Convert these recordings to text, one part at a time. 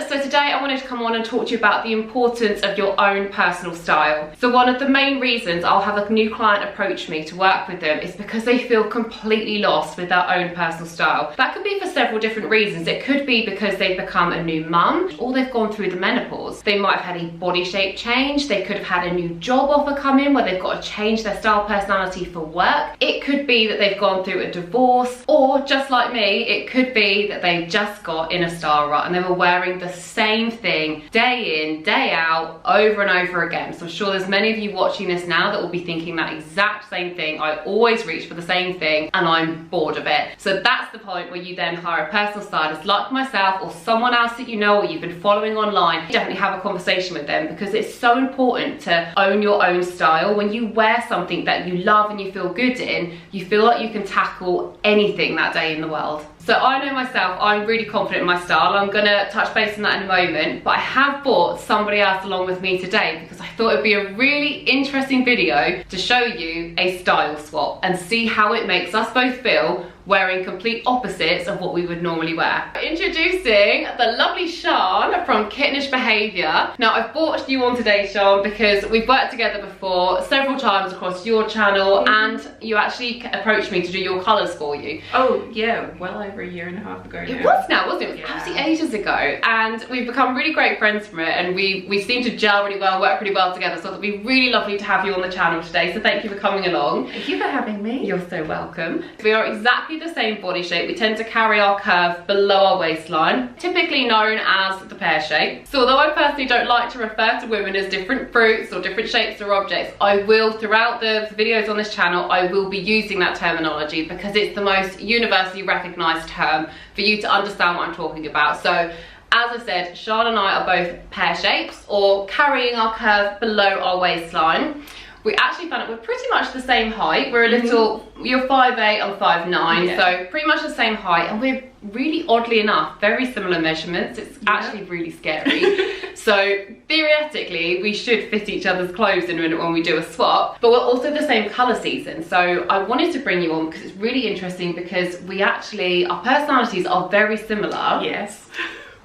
so today I wanted to come on and talk to you about the importance of your own personal style. So one of the main reasons I'll have a new client approach me to work with them is because they feel completely lost with their own personal style. That could be for several different reasons. It could be because they've become a new mum, or they've gone through the menopause. They might have had a body shape change. They could have had a new job offer come in where they've got to change their style personality for work. It could be that they've gone through a divorce, or just like me, it could be that they've just got in a style rut and they were wearing the same thing day in, day out, over and over again. So I'm sure there's many of you watching this now that will be thinking that exact same thing. I always reach for the same thing and I'm bored of it. So that's the point where you then hire a personal stylist like myself or someone else that you know or you've been following online. Definitely have a conversation with them, because it's so important to own your own style. When you wear something that you love and you feel good in, you feel like you can tackle anything that day in the world. So I know myself, I'm really confident in my style. I'm gonna touch base on that in a moment, but I have brought somebody else along with me today because I thought it'd be a really interesting video to show you a style swap and see how it makes us both feel wearing complete opposites of what we would normally wear. Introducing the lovely Sian from Kittenish Behaviour. Now I've brought you on today, Sian, because we've worked together before several times across your channel, and you actually approached me to do your colours for you. Oh yeah, well over a year and a half ago now. It was now, wasn't it? It was absolutely ages ago, and we've become really great friends from it, and we seem to gel really well, work really well together, so it'll be really lovely to have you on the channel today, so thank you for coming along. Thank you for having me. You're so welcome. We are exactly the same body shape. We tend to carry our curve below our waistline, typically known as the pear shape. So although I personally don't like to refer to women as different fruits or different shapes or objects, I will, throughout the videos on this channel, I will be using that terminology because it's the most universally recognised term for you to understand what I'm talking about. So as I said, Sian and I are both pear shapes, or carrying our curve below our waistline. We actually found it we're pretty much the same height. We're a little, you're 5'8", I'm 5'9", so pretty much the same height, and we're really, oddly enough, very similar measurements. It's actually really scary. So theoretically, we should fit each other's clothes in a minute when we do a swap, but we're also the same colour season. So I wanted to bring you on because it's really interesting, because we actually, our personalities are very similar. Yes.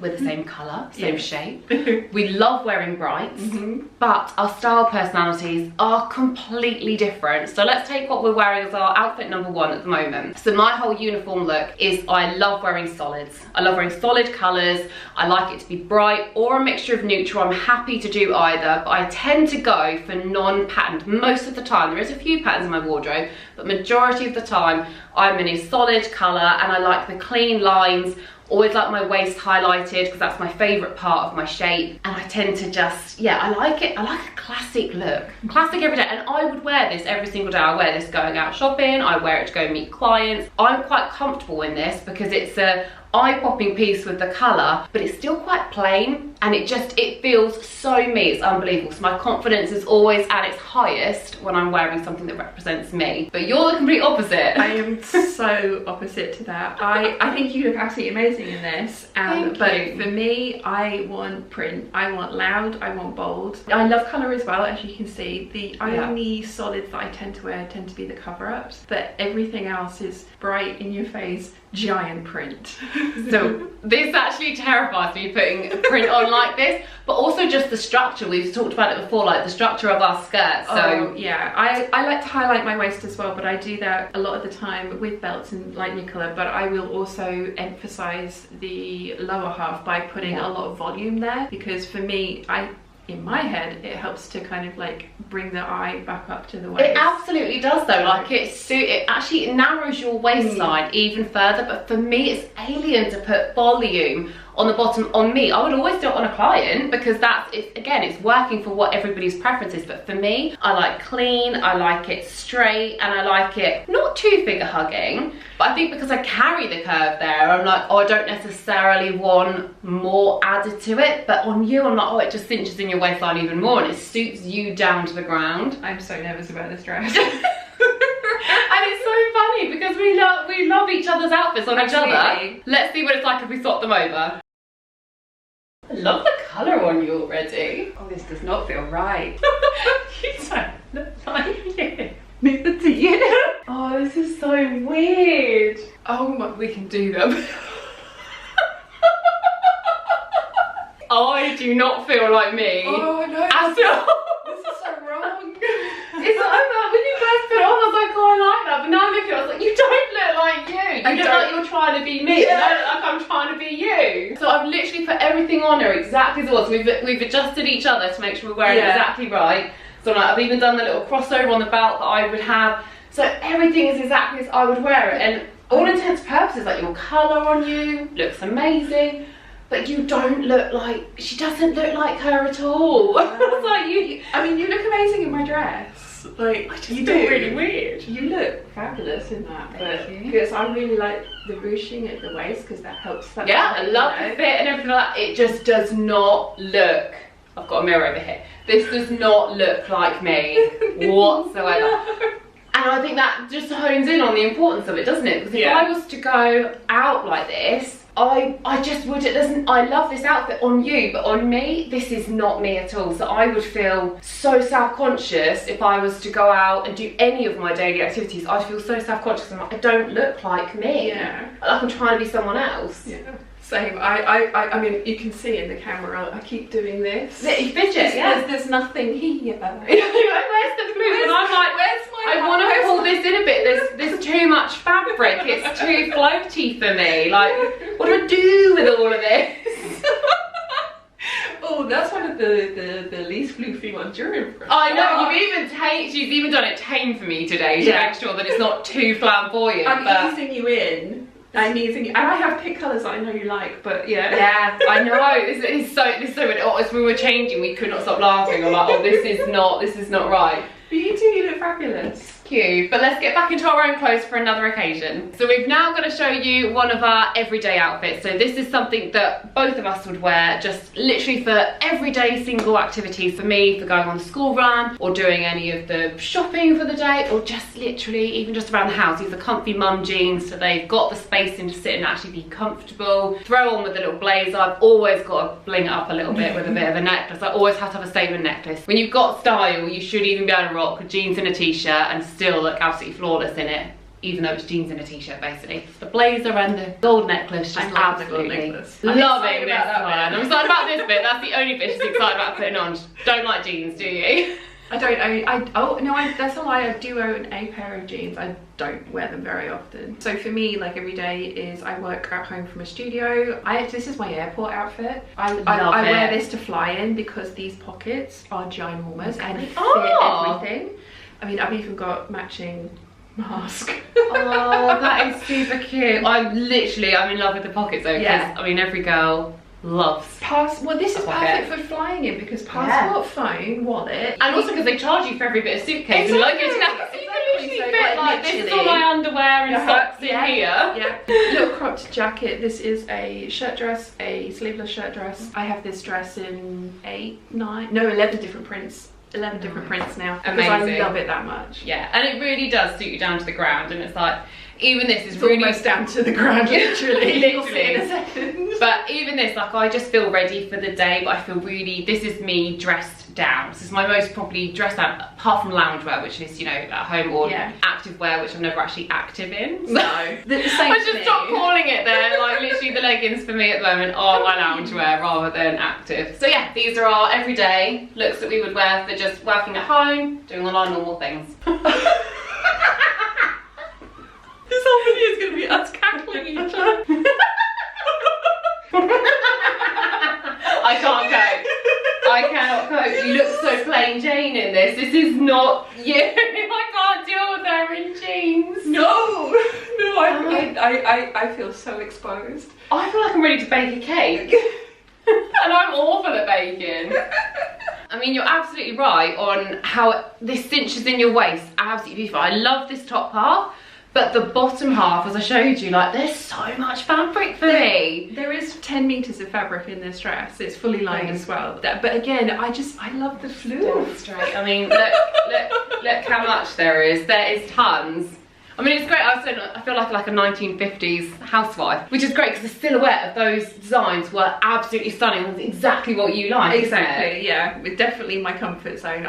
We're the same colour, same shape. We love wearing brights, but our style personalities are completely different. So let's take what we're wearing as our outfit number one at the moment. So my whole uniform look is, I love wearing solids. I love wearing solid colours. I like it to be bright or a mixture of neutral. I'm happy to do either, but I tend to go for non-patterned most of the time. There is a few patterns in my wardrobe, but majority of the time I'm in a solid colour, and I like the clean lines. Always like my waist highlighted because that's my favourite part of my shape, and I tend to just, yeah, I like it. I like a classic look, classic every day, and I would wear this every single day. I wear this going out shopping, I wear it to go meet clients. I'm quite comfortable in this because it's a eye-popping piece with the colour, but it's still quite plain, and it feels so me. It's unbelievable. So my confidence is always at its highest when I'm wearing something that represents me. But you're the complete opposite. I am so opposite to that. I think you look absolutely amazing in this, but for me, I want print. I want loud, I want bold. I love colour as well, as you can see. The only solids that I tend to wear tend to be the cover-ups, but everything else is bright, in your face, giant print. So this actually terrifies me, putting a print on like this, but also just the structure. We've talked about it before, like the structure of our skirts. So yeah, I like to highlight my waist as well, but I do that a lot of the time with belts and light new colour, but I will also emphasise the lower half by putting a lot of volume there, because for me, in my head, it helps to kind of like bring the eye back up to the waist. It absolutely does though, like it actually narrows your waistline even further, but for me it's alien to put volume on the bottom on me. I would always do it on a client because it's working for what everybody's preference is, but for me, I like clean, I like it straight, and I like it not too figure hugging, but I think because I carry the curve there, I'm like, oh, I don't necessarily want more added to it, but on you, I'm like, oh, it just cinches in your waistline even more, and it suits you down to the ground. I'm so nervous about this dress. And it's so funny because we love each other's outfits on each other. Let's see what it's like if we swap them over. I love the colour on you already. Oh, this does not feel right. You don't look like it. Neither do you. Oh, this is so weird. Oh my, we can do them. I do not feel like me. Oh no. At all. This is so wrong. It's like that. When you first put it on, I was like, oh, I like that. But now I'm looking at it, I was like, you don't look like you. You look like you're trying to be me. Yeah. I look like I'm trying to be you. So I've literally put everything on her exactly as it was. We've adjusted each other to make sure we're wearing it exactly right. So like, I've even done the little crossover on the belt that I would have. So everything is exactly as I would wear it. And all intents and purposes, like your colour on you looks amazing. But you don't look like, she doesn't look like her at all. It's like I mean, you look amazing in my dress. Like, you do. Really weird. You look fabulous in that. Because I really like the ruching at the waist because that helps. That I love the fit and everything like that. It just does not look, I've got a mirror over here. This does not look like me whatsoever. No. And I think that just hones in on the importance of it, doesn't it? Because if I was to go out like this, I just would, it doesn't, I love this outfit on you, but on me, this is not me at all. So I would feel so self-conscious if I was to go out and do any of my daily activities. I'd feel so self-conscious. I'm like, I don't look like me. Yeah. Like I'm trying to be someone else. Yeah. Same. I mean, you can see in the camera, I keep doing this. You fidget, There's nothing here. Where's the flute? And I'm like, where's my I want to pull this in a bit. There's too much fabric. It's too floaty for me. Like, what do I do with all of this? Oh, that's one of the least floofy ones you're in for. I know, she's even done it tame for me today to make sure that it's not too flamboyant. I'm easing you in. And I have pick colours that I know you like, but yeah, I know. This is so as we were changing, we could not stop laughing. I'm like, oh, this is not right. But you look fabulous. Cute. But let's get back into our own clothes for another occasion. So we've now got to show you one of our everyday outfits. So this is something that both of us would wear just literally for everyday single activities. For me, for going on the school run or doing any of the shopping for the day, or just literally even just around the house. These are comfy mum jeans, so they've got the spacing to sit and actually be comfortable. Throw on with a little blazer. I've always got to bling it up a little bit with a bit of a necklace. I always have to have a statement necklace. When you've got style, you should even be able to rock jeans and a t-shirt and still look absolutely flawless in it, even though it's jeans and a t-shirt basically. The blazer and the gold necklace, just absolutely loving this one. I'm excited about this bit. That's the only bit she's excited about putting on. Don't like jeans, do you? I don't own, that's a lie, I do own a pair of jeans. I don't wear them very often. So for me, like every day is I work at home from a studio. This is my airport outfit. I wear this to fly in because these pockets are ginormous and fit everything. I mean, I've even got matching mask. Oh, that is super cute. I'm in love with the pockets though, because I mean every girl loves well, this is perfect for flying in because passport, phone, wallet, and also because they charge you for every bit of suitcase and luggage. Exactly. You can literally fit like this is all my underwear and socks in here. Yeah. Little cropped jacket. This is a shirt dress, a sleeveless shirt dress. I have this dress in 11 different prints. 11 different prints now. Amazing. Because I love it that much. Yeah, and it really does suit you down to the ground, and it's like, even this is it's really almost down to the ground, literally. Literally. In a second. But even this, like, I just feel ready for the day, but I feel really, this is me dressed down. This is my most probably dressed down, apart from loungewear, which is, you know, at home, or active wear, which I'm never actually active in. So the same I just stopped calling it there. Like, literally the leggings for me at the moment are my loungewear rather than active. So yeah, these are our everyday looks that we would wear for just working at home, doing all our normal things. This whole video is going to be us cackling each other. I can't cope. I cannot cope. You look so plain Jane in this. This is not you. I can't deal with her in jeans. No, I feel so exposed. I feel like I'm ready to bake a cake. And I'm awful at baking. I mean, you're absolutely right on how this cinches in your waist. Absolutely beautiful. I love this top part. But the bottom half, as I showed you, like, there's so much fabric for me. There is 10 meters of fabric in this dress. It's fully lined as well. But again, I love the floof. I mean, look how much there is. There is tons. I mean, it's great. I feel like a 1950s housewife, which is great because the silhouette of those designs were absolutely stunning. It's exactly what you like. Exactly, yeah. It's definitely my comfort zone.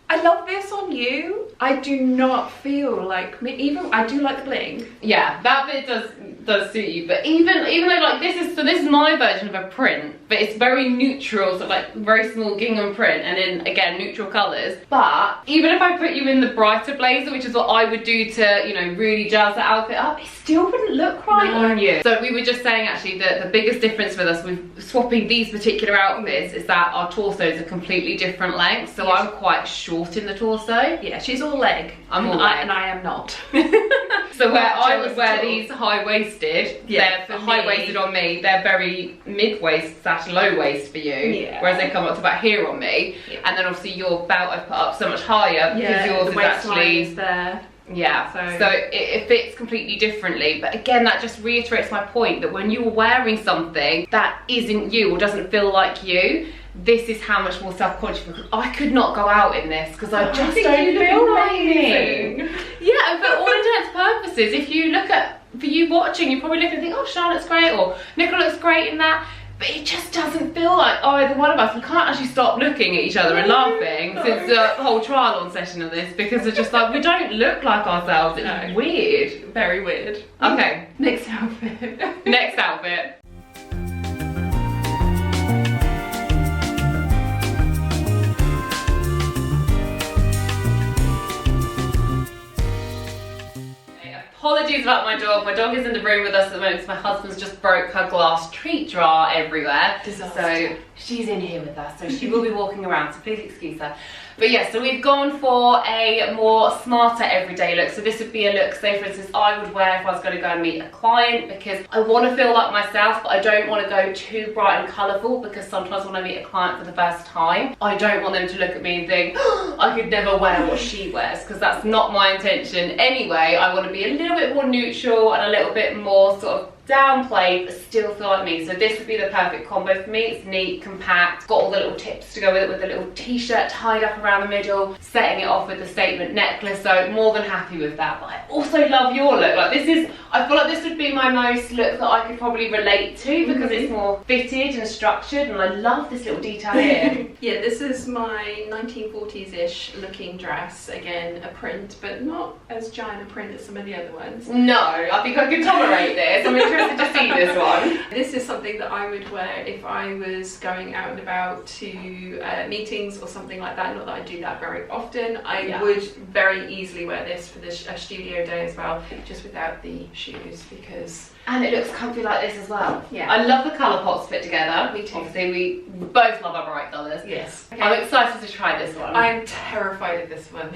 I love this on you. I do not feel like me. Even I do like the bling. Yeah, that bit does does suit you. But even though like this is my version of a print, but it's very neutral, so like very small gingham print, and then again neutral colours. But even if I put you in the brighter blazer, which is what I would do to, you know, really jazz the outfit up, it still wouldn't look right on you. So we were just saying actually that the biggest difference with us with swapping these particular outfits is that our torsos are completely different lengths. So I'm quite short in the torso. Yeah, she's all leg. I'm all leg. And I am not. So where I would wear these high-waisted, they're high-waisted on me, they're very mid-waist / low-waist for you, whereas they come up to about here on me. And then obviously your belt I've put up so much higher because yours is actually there. Yeah, so it fits completely differently. But again, that just reiterates my point that when you're wearing something that isn't you or doesn't feel like you, this is how much more self-conscious, because I could not go out in this because I just don't feel like me. Yeah, but all intents and purposes, if you look at, for you watching, you probably look and think, oh, Charlotte's great, or Nicola looks great in that. But it just doesn't feel like either one of us. We can't actually stop looking at each other and laughing since the whole trial on session of this, because it's just like, we don't look like ourselves. It's weird. Very weird. Okay. Next outfit. Next outfit. Apologies about my dog. My dog is in the room with us at the moment because my husband's just broke her glass treat jar everywhere. Disaster. So she's in here with us, so she will be walking around, so please excuse her. But yeah, so we've gone for a more smarter everyday look. So this would be a look, say for instance, I would wear if I was going to go and meet a client, because I want to feel like myself, but I don't want to go too bright and colourful, because sometimes when I meet a client for the first time, I don't want them to look at me and think, oh, I could never wear what she wears, because that's not my intention anyway. I want to be a little bit more neutral and a little bit more sort of downplayed, but still feel like me. So this would be the perfect combo for me. It's neat, compact, got all the little tips to go with it, with a little t-shirt tied up around the middle, setting it off with the statement necklace. So more than happy with that. But I also love your look. Like this is, I feel like this would be my most look that I could probably relate to, because it's more fitted and structured, and I love this little detail here. Yeah, this is my 1940s-ish looking dress. Again, a print, but not as giant a print as some of the other ones. No, I think I could tolerate this. I'm interested to see this one. This is something that I would wear if I was going out and about to meetings or something like that. Not that I do that very often. I would very easily wear this for this studio day as well, just without the shoes, because... And it looks comfy like this as well. Yeah. I love the colour pots fit together. Me too. Obviously we both love our bright colours. Yes. Okay. I'm excited to try this one. I'm terrified of this one.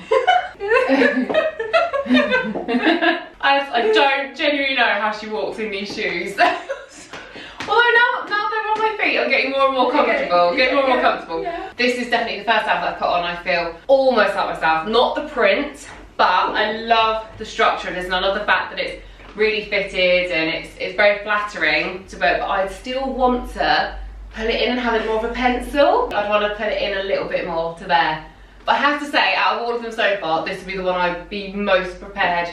I don't genuinely know how she walks in these shoes. Although now they're on my feet, I'm getting more and more comfortable. Yeah. This is definitely the first outfit I've put on. I feel almost like myself. Not the print, but I love the structure of this, and I love the fact that it's really fitted and it's very flattering to wear, but I'd still want to pull it in and have it more of a pencil. I'd want to put it in a little bit more to there. But I have to say, out of all of them so far, this would be the one I'd be most prepared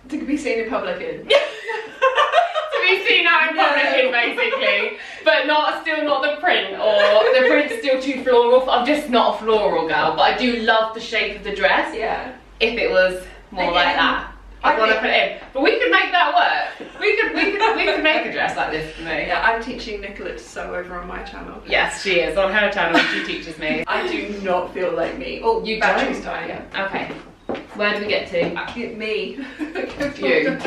to be seen in public in. To be seen out in public in, basically. But still not the print, or the print's still too floral. I'm just not a floral girl, but I do love the shape of the dress. Yeah. If it was more like that. I want to put it in, but we could make that work. We could make a dress like this for me. Yeah, I'm teaching Nicola to sew over on my channel. Yes, she is on her channel. She teaches me. I do not feel like me. Oh, you battery's don't? dying. Yeah. Okay. Where do we get to? Me. You.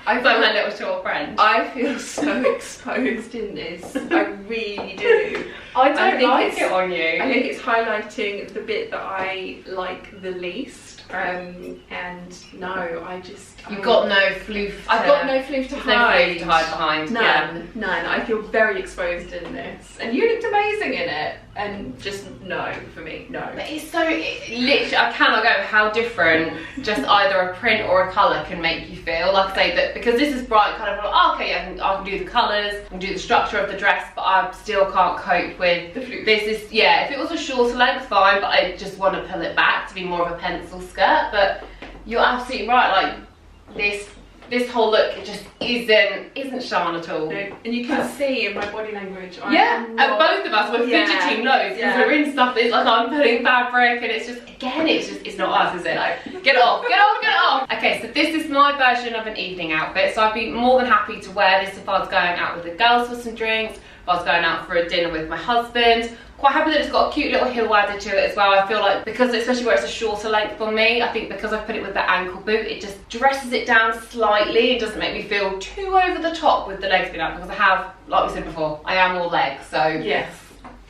I'm my little short friend. I feel so exposed in this. I really do. I don't like it on you. I think it's highlighting the bit that I like the least. And no, I just... You've got no floof. I've got no floof to hide. No floof to hide behind. None. I feel very exposed in this. And you looked amazing in it. And just no, for me, no. But it's so, literally, I cannot go how different just either a print or a colour can make you feel. Like I say, that because this is bright, kind of like, oh, okay, I can do the colours, I can do the structure of the dress, but I still can't cope with the floof. This is, yeah, if it was a shorter length, fine, but I just want to pull it back to be more of a pencil skirt. But you're absolutely right, like, this this whole look, it just isn't Sian at all. No, and you can see in my body language. And both of us were fidgeting loads because we're in stuff that's like I'm putting fabric, and it's just, again, it's not us, is it? Like, get off, get off, get off. Okay, so this is my version of an evening outfit. So I'd be more than happy to wear this if I was going out with the girls for some drinks, if I was going out for a dinner with my husband. Quite happy that it's got a cute little heel added to it as well. I feel like, because especially where it's a shorter length on me, I think because I've put it with the ankle boot, it just dresses it down slightly. It doesn't make me feel too over the top with the legs being out, because I have, like we said before, I am all legs, so yes.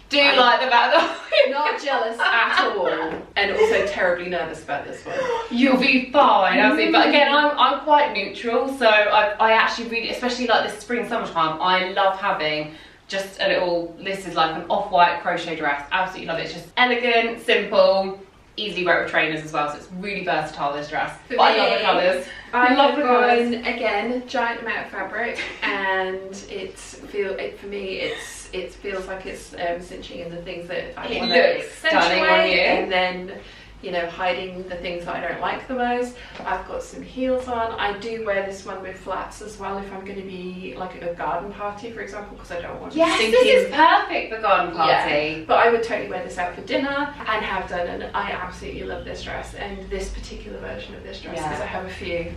Do you like the fact that not jealous at all, and also terribly nervous about this one. You'll be fine, absolutely. But again, I'm quite neutral, so I actually really, especially like this spring summertime, I love having just a little, this is like an off-white crochet dress. Absolutely love it. It's just elegant, simple, easily wear it with trainers as well, so it's really versatile, this dress. But I love the colours. I love the colours. Again, giant amount of fabric, and it feels like it's cinching in the things that I want to accentuate, and then, you know, hiding the things that I don't like the most. I've got some heels on. I do wear this one with flats as well if I'm going to be like at a garden party, for example, because I don't want to Yes, sink this is perfect for garden party. Yeah, but I would totally wear this out for dinner, and have done, and I absolutely love this dress, and this particular version of this dress, because I have a few.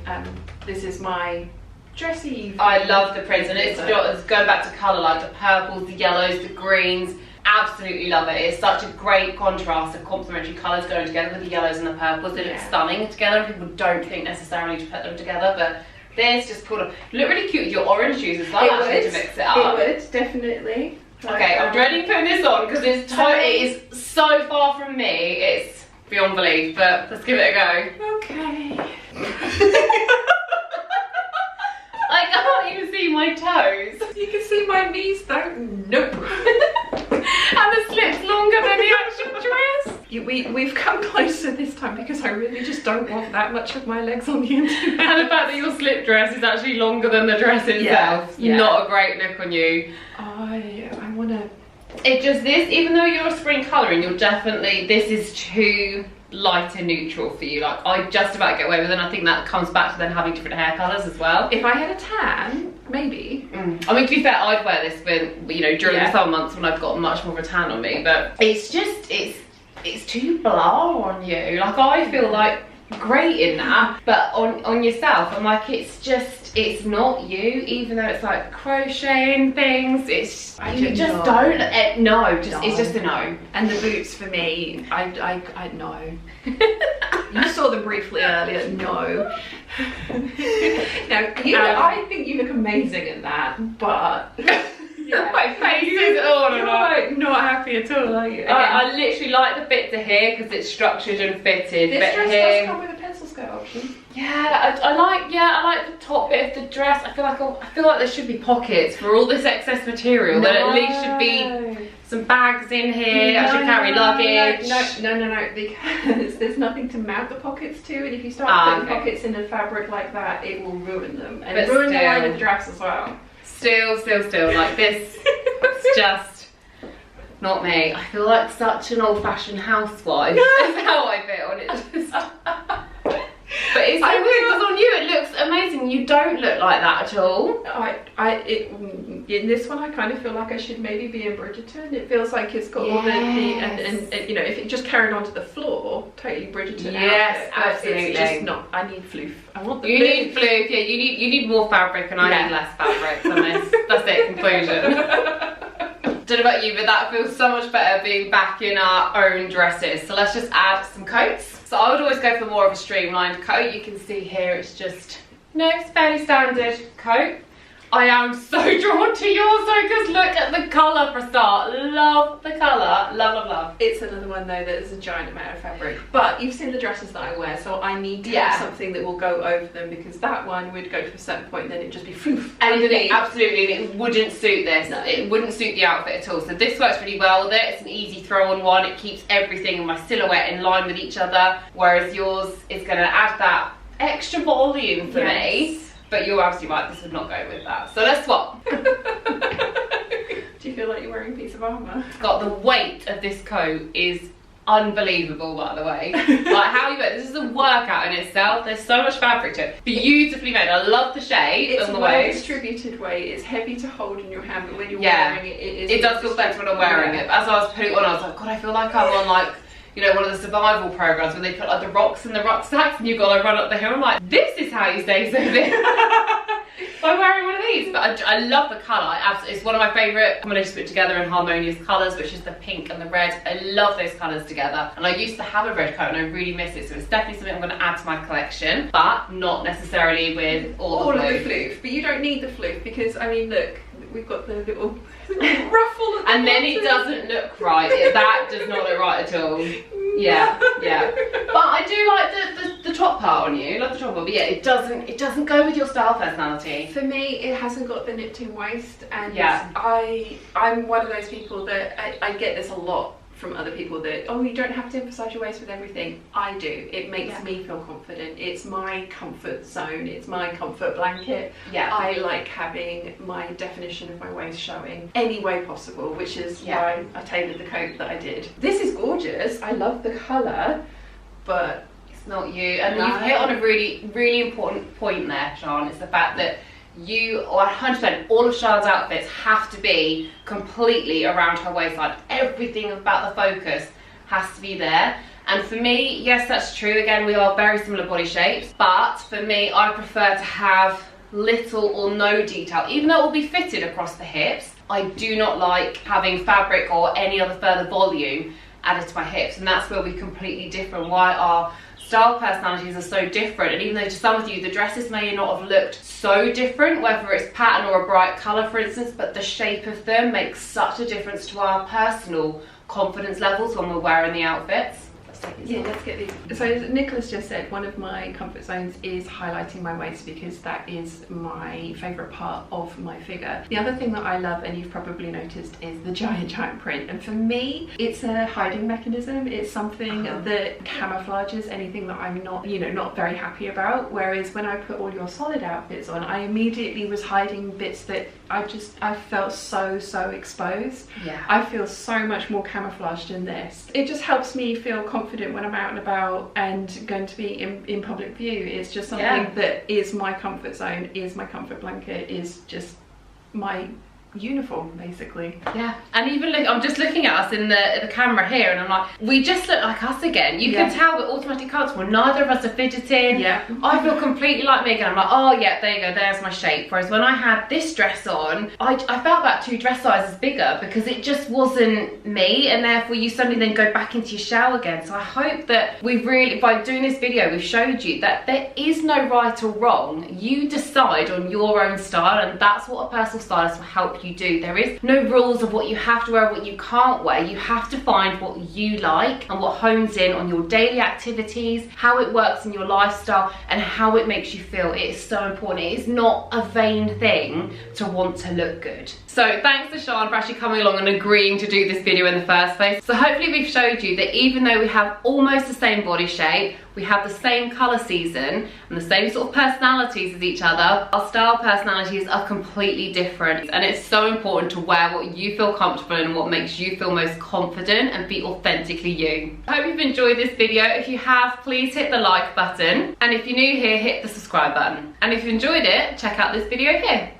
This is my dressy. I love the prints, and it's going back to colour, like the purples, the yellows, the greens. Absolutely love it. It's such a great contrast of complementary colours going together with the yellows and the purples. They look stunning together. People don't think necessarily to put them together, but this just pulled up. Look really cute with your orange shoes as well, actually, to mix it up. It would, definitely. Okay, I'm ready putting this on because it's it is so far from me. It's beyond belief, but let's give it a go. Okay. I can't even see my toes. You can see my knees though. Nope. And the slip's longer than the actual dress. We've come closer this time because I really just don't want that much of my legs on the internet. And the fact that your slip dress is actually longer than the dress itself. Not a great look on you. I want to... It just, this, even though you're a spring colouring, you're definitely, this is too light and neutral for you. Like, I just about get away with it, and I think that comes back to then having different hair colours as well. If I had a tan, maybe. I mean, to be fair, I'd wear this when, you know, during the summer months when I've got much more of a tan on me, but it's just, it's too blah on you. Like, I feel like great in that, but on yourself, I'm like, it's just, it's not you, even though it's like crocheting things, it's, you just don't, it's just a no. And the boots for me, I know. You saw them briefly earlier, no. Now, I think you look amazing in that, but... My face is not happy at all, are you? I literally like the bit to here because it's structured and fitted. This dress does come with a pencil skirt option. Yeah, I like the top bit of the dress. I feel like there should be pockets for all this excess material. There at least should be some bags in here. I should carry luggage. No, because there's nothing to mount the pockets to, and if you start putting pockets in a fabric like that, it will ruin them and ruin the line of the dress as well. Still, like this, it's just not me. I feel like such an old-fashioned housewife. That's how I feel, and it's just... But it's so weird because on you it looks amazing. You don't look like that at all. In this one I kind of feel like I should maybe be in Bridgerton. It feels like it's got all the and you know, if it just carried onto the floor, totally Bridgerton. Yes, outfit, absolutely. It's just not. I need floof. I want the You need floof. Yeah, you need more fabric, and I need less fabric than this. That's it. Conclusion. Don't know about you, but that feels so much better being back in our own dresses. So let's just add some coats. So I would always go for more of a streamlined coat. You can see here it's just, it's fairly standard coat. I am so drawn to yours though, because look at the colour for a start. Love the colour, love. It's another one though that is a giant amount of fabric. But you've seen the dresses that I wear, so I need to have something that will go over them, because that one would go to a certain point and then it'd just be floof. And absolutely, and it wouldn't suit this. No. It wouldn't suit the outfit at all. So this works really well with it. It's an easy throw on one. It keeps everything in my silhouette in line with each other, whereas yours is going to add that extra volume for me. But you're absolutely right, this would not go with that. So let's swap. Do you feel like you're wearing a piece of armour? The weight of this coat is unbelievable, by the way. Like how you wear this is a workout in itself. There's so much fabric to it. Beautifully made. I love the shape. It's and the well way distributed weight. It's heavy to hold in your hand, but when you're wearing it, it does feel better when I'm wearing it. As I was putting it on, I was like, God, I feel like I'm on like, you know, one of the survival programs where they put like the rocks in the rucksacks and you've got to run up the hill. I'm like, this is how you stay so fit. By wearing one of these. But I love the colour. It's one of my favourite combinations put together in harmonious colours, which is the pink and the red. I love those colours together. And I used to have a red coat and I really miss it. So it's definitely something I'm going to add to my collection, but not necessarily with all of the floof. But you don't need the floof because, I mean, look, we've got the little ruffle. And then it doesn't look right. That does not look right at all. Yeah, yeah. But I do like the top part on you. Love the top part, but yeah, it doesn't go with your style personality. For me, it hasn't got the nipped-in waist, and yeah. I'm one of those people that I get this a lot from other people that, oh, you don't have to emphasize your waist with everything. I do. It makes me feel confident. It's my comfort zone. It's my comfort blanket. Yeah. I like having my definition of my waist showing any way possible, which is why I tailored the coat that I did. This is gorgeous. I love the color, but it's not you. And you've hit on a really, really important point there, Sian. It's the fact that you, 100%, all of Sian's outfits have to be completely around her waistline. Everything about the focus has to be there. And for me, yes, that's true. Again, we are very similar body shapes, but for me, I prefer to have little or no detail. Even though it will be fitted across the hips, I do not like having fabric or any other further volume added to my hips. And that's where we're completely different. Why our style personalities are so different, and even though to some of you the dresses may not have looked so different, whether it's pattern or a bright colour for instance, but the shape of them makes such a difference to our personal confidence levels when we're wearing the outfits. Let's get these. So Nicholas just said one of my comfort zones is highlighting my waist because that is my favourite part of my figure. The other thing that I love, and you've probably noticed, is the giant print. And for me, it's a hiding mechanism. It's something that camouflages anything that I'm not, you know, not very happy about. Whereas when I put all your solid outfits on, I immediately was hiding bits that I felt so exposed. Yeah. I feel so much more camouflaged in this. It just helps me feel confident when I'm out and about and going to be in public view. It's just something that is my comfort zone, is my comfort blanket, is just my uniform basically. Yeah. And even look, I'm just looking at us in the camera here and I'm like, we just look like us again. You can tell we're automatically comfortable. Neither of us are fidgeting. Yeah. I feel completely like me again. I'm like, oh yeah, there you go, there's my shape. Whereas when I had this dress on, I felt about 2 dress sizes bigger because it just wasn't me, and therefore you suddenly then go back into your shell again. So I hope that we've really, by doing this video, we've showed you that there is no right or wrong. You decide on your own style, and that's what a personal stylist will help you do. There is no rules of what you have to wear, what you can't wear. You have to find what you like and what hones in on your daily activities, how it works in your lifestyle, and how it makes you feel. It is so important. It is not a vain thing to want to look good. So thanks to Sian for actually coming along and agreeing to do this video in the first place. So hopefully we've showed you that even though we have almost the same body shape, we have the same colour season and the same sort of personalities as each other, our style personalities are completely different, and it's so important to wear what you feel comfortable in and what makes you feel most confident and be authentically you. I hope you've enjoyed this video. If you have, please hit the like button, and if you're new here, hit the subscribe button. And if you enjoyed it, check out this video here.